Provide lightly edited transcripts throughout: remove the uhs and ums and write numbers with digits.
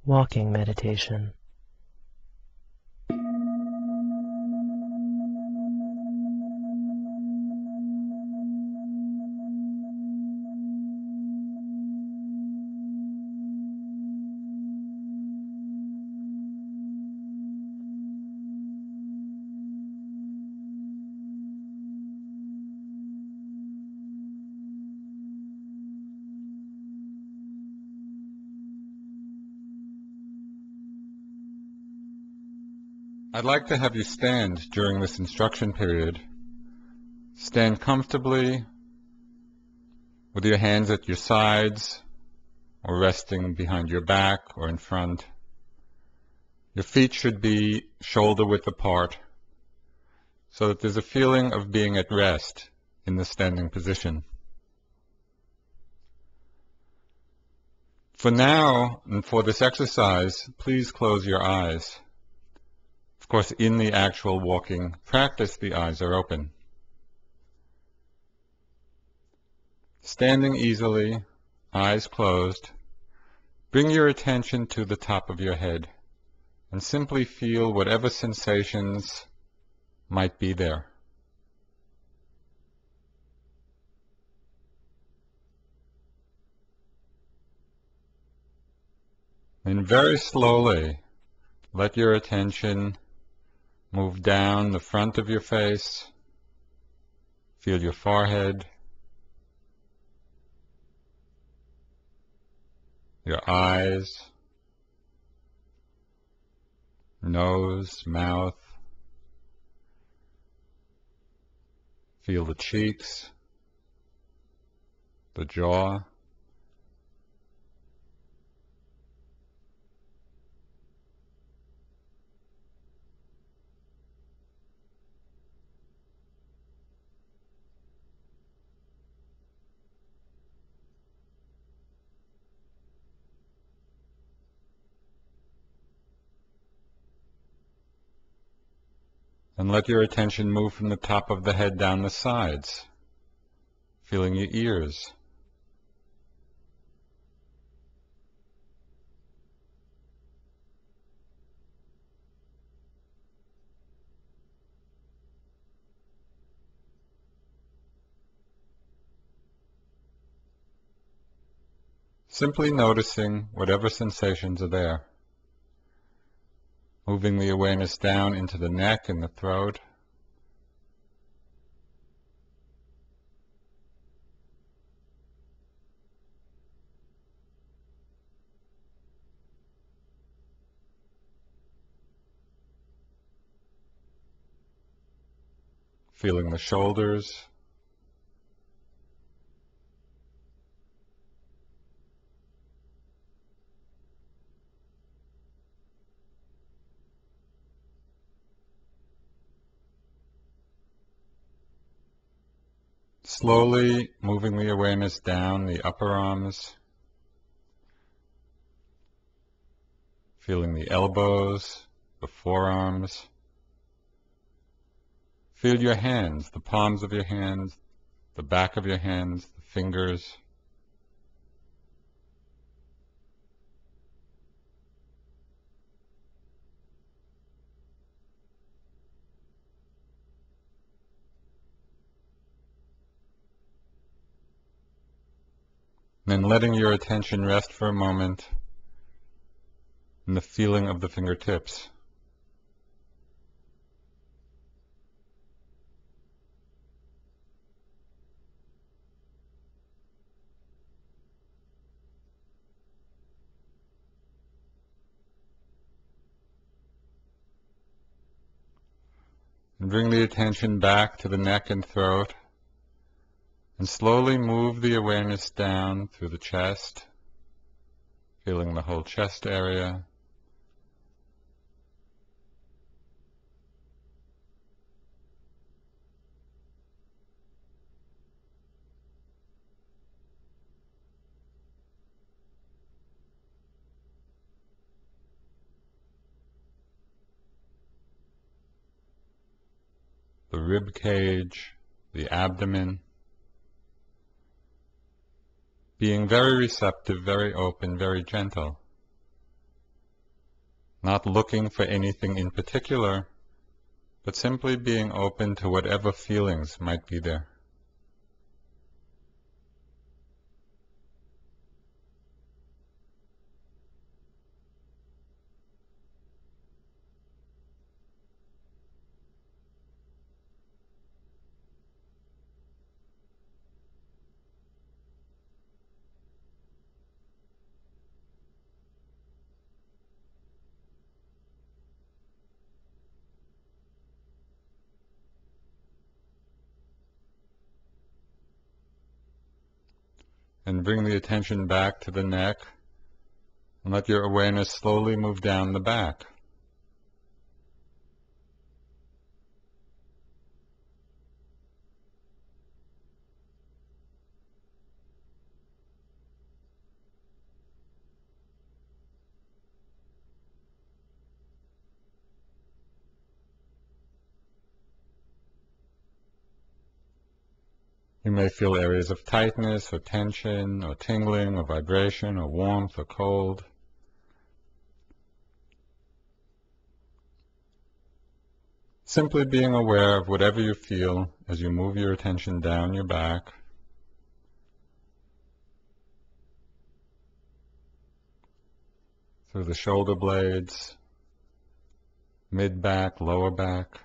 Walking meditation. I'd like to have you stand during this instruction period. Stand comfortably with your hands at your sides or resting behind your back or in front. Your feet should be shoulder width apart so that there's a feeling of being at rest in the standing position. For now and for this exercise, please close your eyes. Of course, in the actual walking practice, the eyes are open. Standing easily, eyes closed, bring your attention to the top of your head and simply feel whatever sensations might be there. And very slowly, let your attention move down the front of your face, feel your forehead, your eyes, nose, mouth, feel the cheeks, the jaw, and let your attention move from the top of the head down the sides, feeling your ears, simply noticing whatever sensations are there. Moving the awareness down into the neck and the throat, feeling the shoulders, slowly moving the awareness down the upper arms, feeling the elbows, the forearms. Feel your hands, the palms of your hands, the back of your hands, the fingers. Then letting your attention rest for a moment in the feeling of the fingertips. And bring the attention back to the neck and throat, and slowly move the awareness down through the chest, feeling the whole chest area, the rib cage, the abdomen, being very receptive, very open, very gentle. not looking for anything in particular, but simply being open to whatever feelings might be there. And bring the attention back to the neck, and let your awareness slowly move down the back. You may feel areas of tightness or tension or tingling or vibration or warmth or cold. Simply being aware of whatever you feel as you move your attention down your back, through the shoulder blades, mid-back, lower back.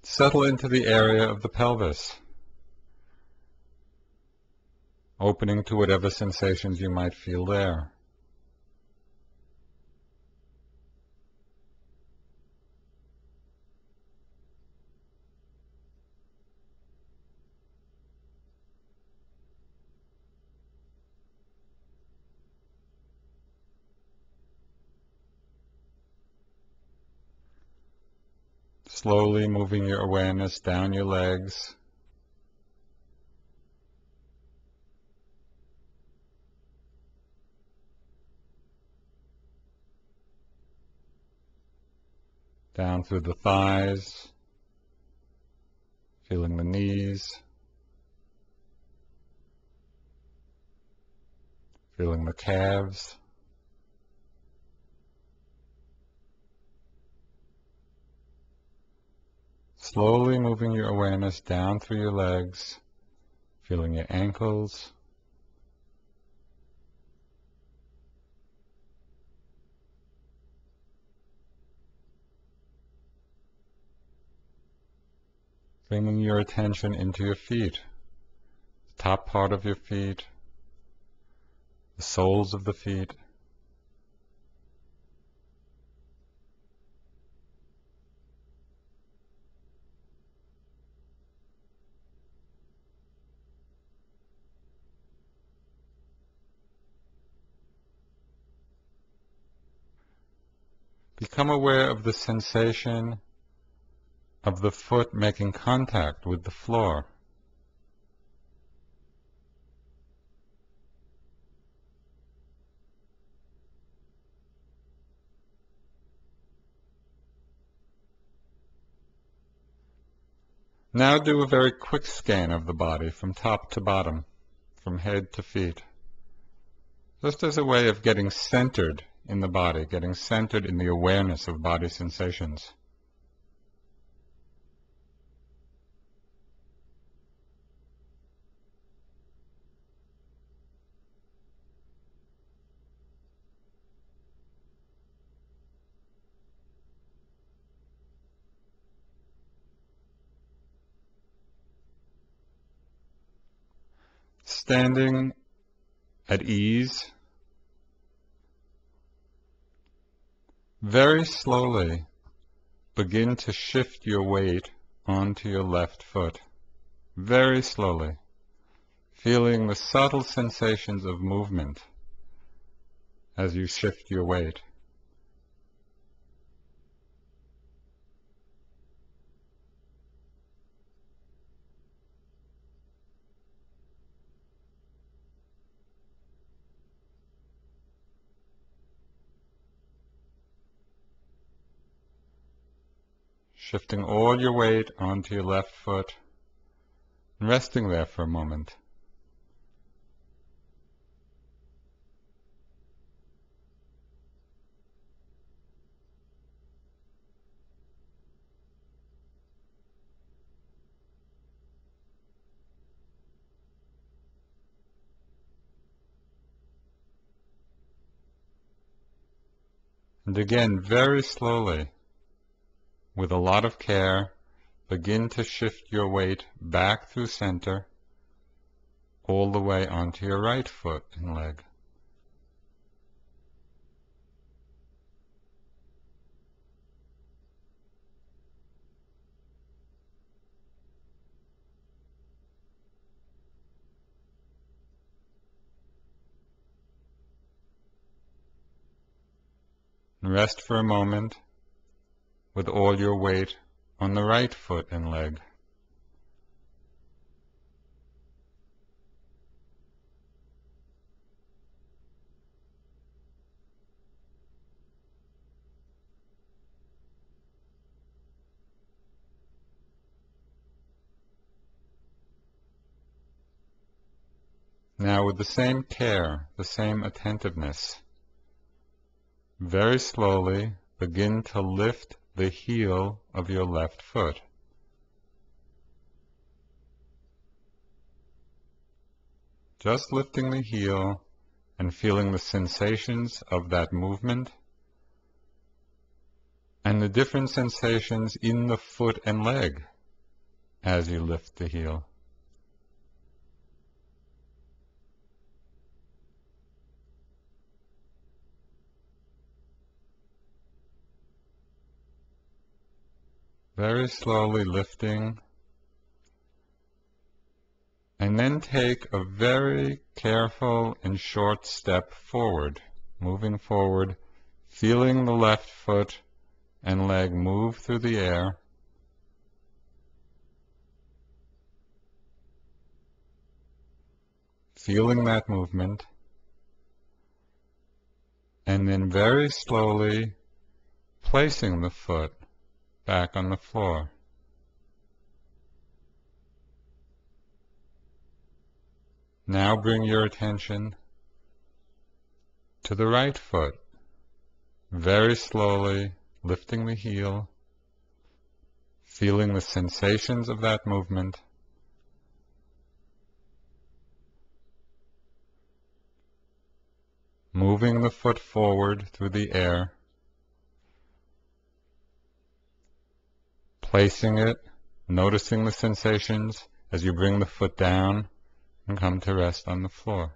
Settle into the area of the pelvis, opening to whatever sensations you might feel there. Slowly moving your awareness down your legs, down through the thighs, feeling the knees, feeling the calves, slowly moving your awareness down through your legs, feeling your ankles, bringing your attention into your feet, the top part of your feet, the soles of the feet, become aware of the sensation of the foot making contact with the floor. Now do a very quick scan of the body from top to bottom, from head to feet, just as a way of getting centered in the body, getting centered in the awareness of body sensations. Standing at ease, very slowly begin to shift your weight onto your left foot, very slowly, feeling the subtle sensations of movement as you shift your weight. shifting all your weight onto your left foot and resting there for a moment. And again, very slowly, with a lot of care, begin to shift your weight back through center, all the way onto your right foot and leg. And rest for a moment with all your weight on the right foot and leg. Now with the same care, the same attentiveness, very slowly begin to lift the heel of your left foot. Just lifting the heel and feeling the sensations of that movement and the different sensations in the foot and leg as you lift the heel. Very slowly lifting, and then take a very careful and short step forward, moving forward, feeling the left foot and leg move through the air, feeling that movement, and then very slowly placing the foot back on the floor. Now bring your attention to the right foot, very slowly lifting the heel, feeling the sensations of that movement, moving the foot forward through the air, placing it, noticing the sensations as you bring the foot down and come to rest on the floor.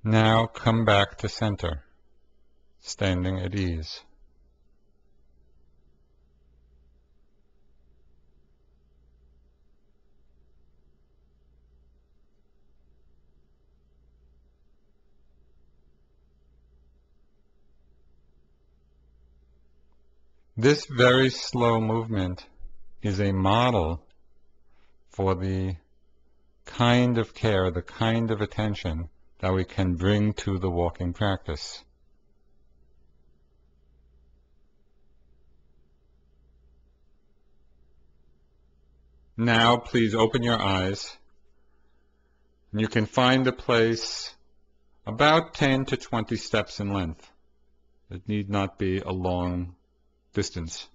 Now come back to center, standing at ease. This very slow movement is a model for the kind of care, the kind of attention that we can bring to the walking practice. Now please open your eyes, and you can find a place about 10 to 20 steps in length. It need not be a long distance.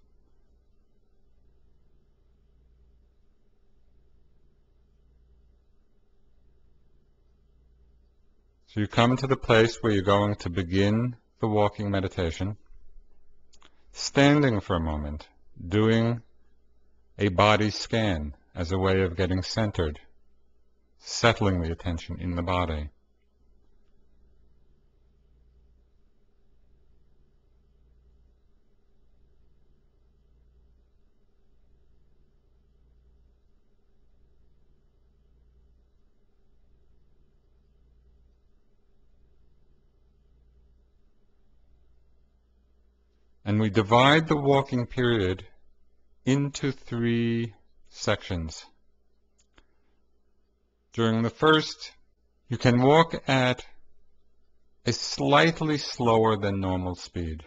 So you come to the place where you're going to begin the walking meditation, standing for a moment, doing a body scan as a way of getting centered, settling the attention in the body. And we divide the walking period into 3 sections. During the first, you can walk at a slightly slower than normal speed,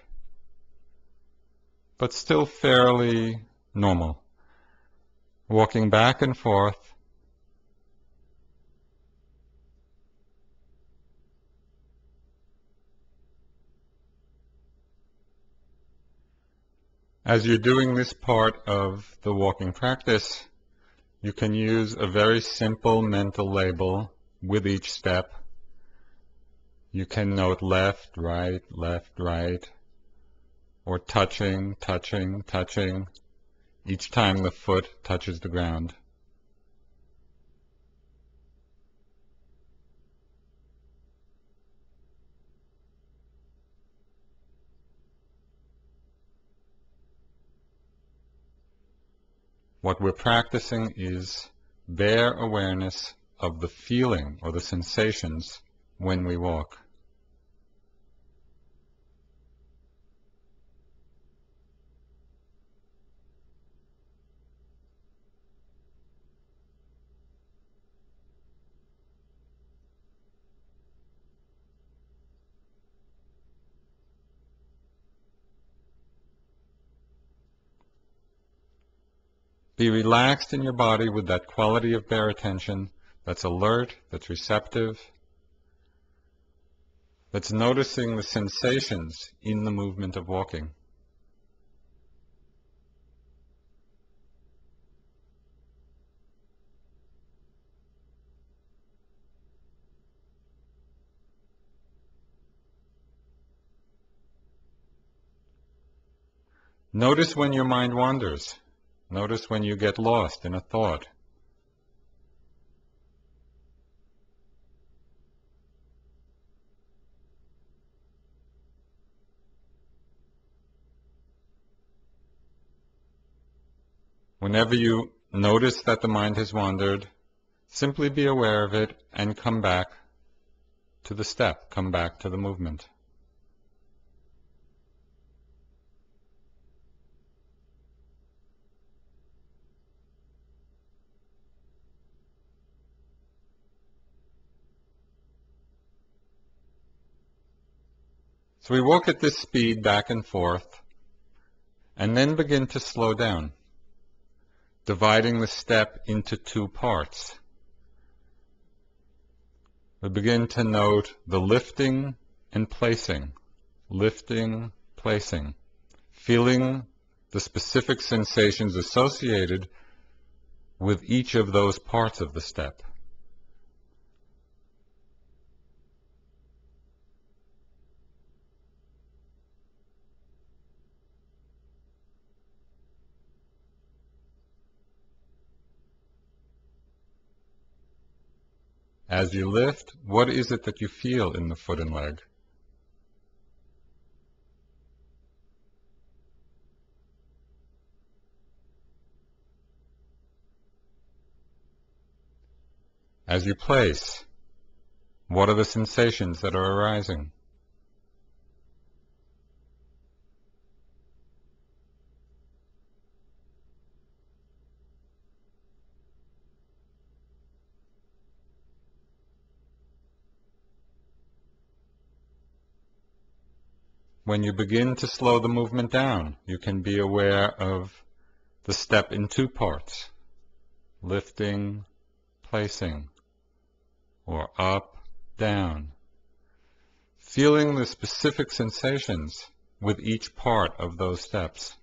but still fairly normal. Walking back and forth, as you're doing this part of the walking practice, you can use a very simple mental label with each step. You can note left, right, or touching, touching, touching, each time the foot touches the ground. What we're practicing is bare awareness of the feeling or the sensations when we walk. Be relaxed in your body with that quality of bare attention that's alert, that's receptive, that's noticing the sensations in the movement of walking. Notice when your mind wanders. Notice when you get lost in a thought. Whenever you notice that the mind has wandered, simply be aware of it and come back to the step, come back to the movement. So we walk at this speed back and forth, and then begin to slow down, dividing the step into 2 parts. We begin to note the lifting and placing, feeling the specific sensations associated with each of those parts of the step. As you lift, what is it that you feel in the foot and leg? As you place, what are the sensations that are arising? When you begin to slow the movement down, you can be aware of the step in 2 parts, lifting, placing, or up, down, feeling the specific sensations with each part of those steps.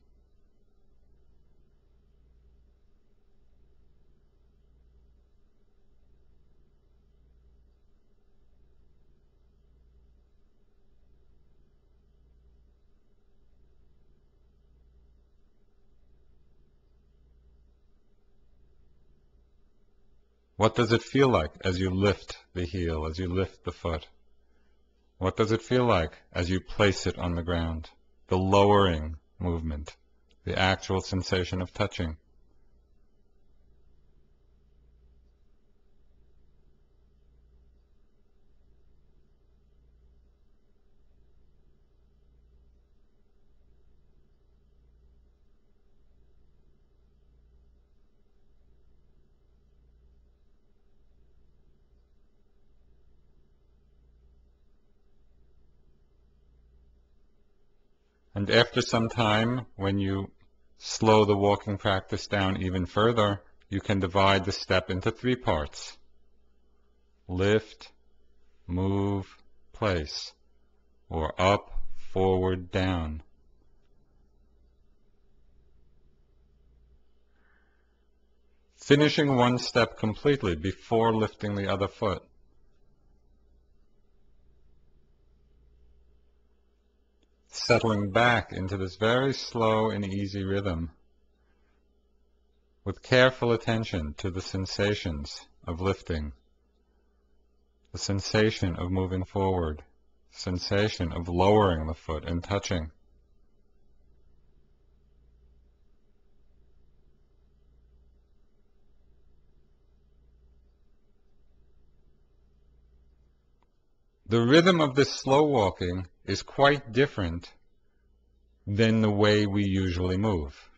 What does it feel like as you lift the heel, as you lift the foot? What does it feel like as you place it on the ground? The lowering movement, the actual sensation of touching. And after some time, when you slow the walking practice down even further, you can divide the step into 3 parts. Lift, move, place, or up, forward, down. Finishing one step completely before lifting the other foot. Settling back into this very slow and easy rhythm with careful attention to the sensations of lifting, the sensation of moving forward, sensation of lowering the foot and touching. The rhythm of this slow walking is quite different than the way we usually move.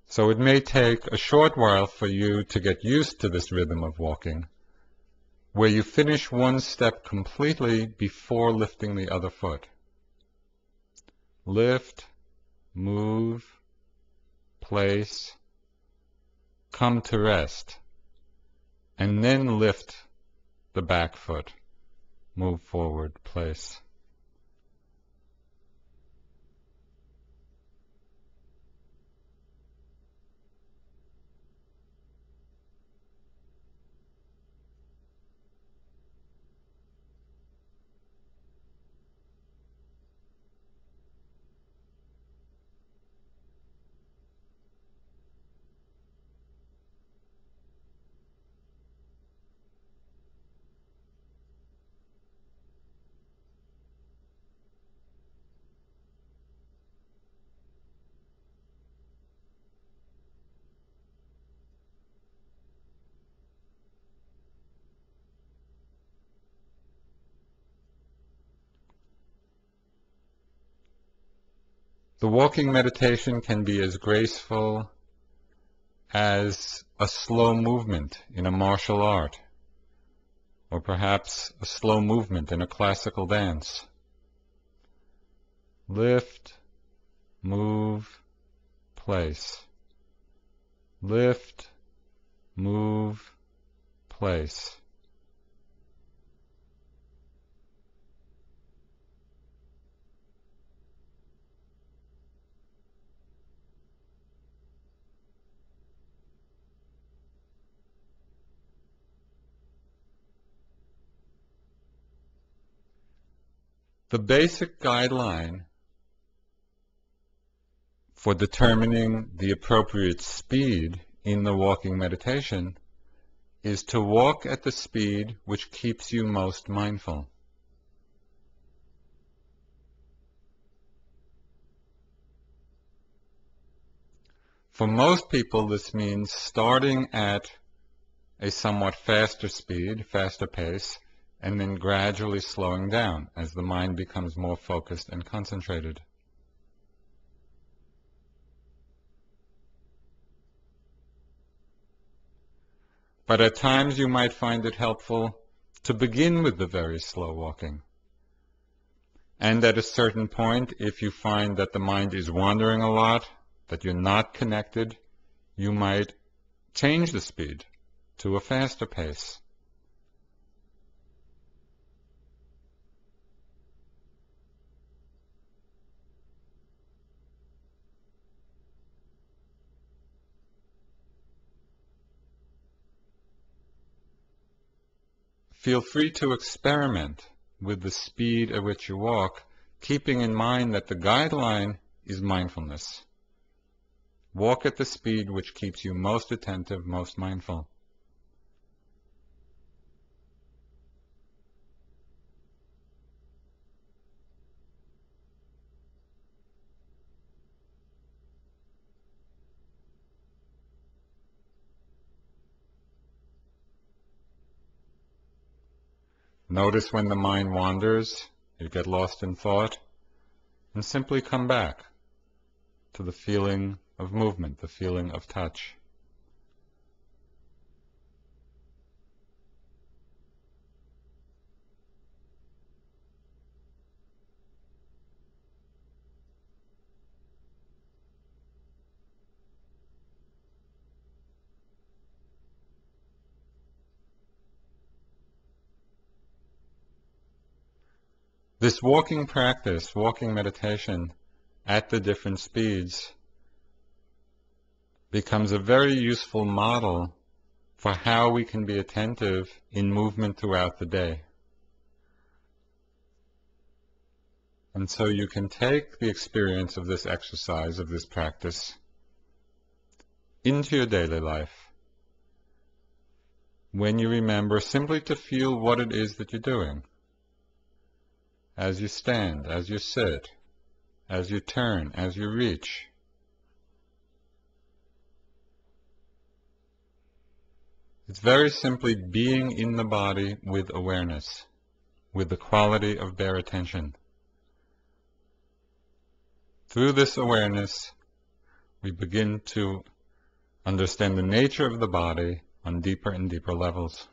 So it may take a short while for you to get used to this rhythm of walking, where you finish one step completely before lifting the other foot. Lift, move, place, come to rest, and then lift the back foot. Move forward, place. The walking meditation can be as graceful as a slow movement in a martial art, or perhaps a slow movement in a classical dance. Lift, move, place. Lift, move, place. The basic guideline for determining the appropriate speed in the walking meditation is to walk at the speed which keeps you most mindful. For most people, this means starting at a somewhat faster speed, faster pace, and then gradually slowing down as the mind becomes more focused and concentrated. But at times you might find it helpful to begin with the very slow walking. And at a certain point, if you find that the mind is wandering a lot, that you're not connected, you might change the speed to a faster pace. Feel free to experiment with the speed at which you walk, keeping in mind that the guideline is mindfulness. Walk at the speed which keeps you most attentive, most mindful. Notice when the mind wanders, you get lost in thought, and simply come back to the feeling of movement, the feeling of touch. This walking practice, walking meditation at the different speeds, becomes a very useful model for how we can be attentive in movement throughout the day. And so you can take the experience of this exercise, of this practice, into your daily life when you remember simply to feel what it is that you're doing. As you stand, as you sit, as you turn, as you reach. It's very simply being in the body with awareness, with the quality of bare attention. Through this awareness, we begin to understand the nature of the body on deeper and deeper levels.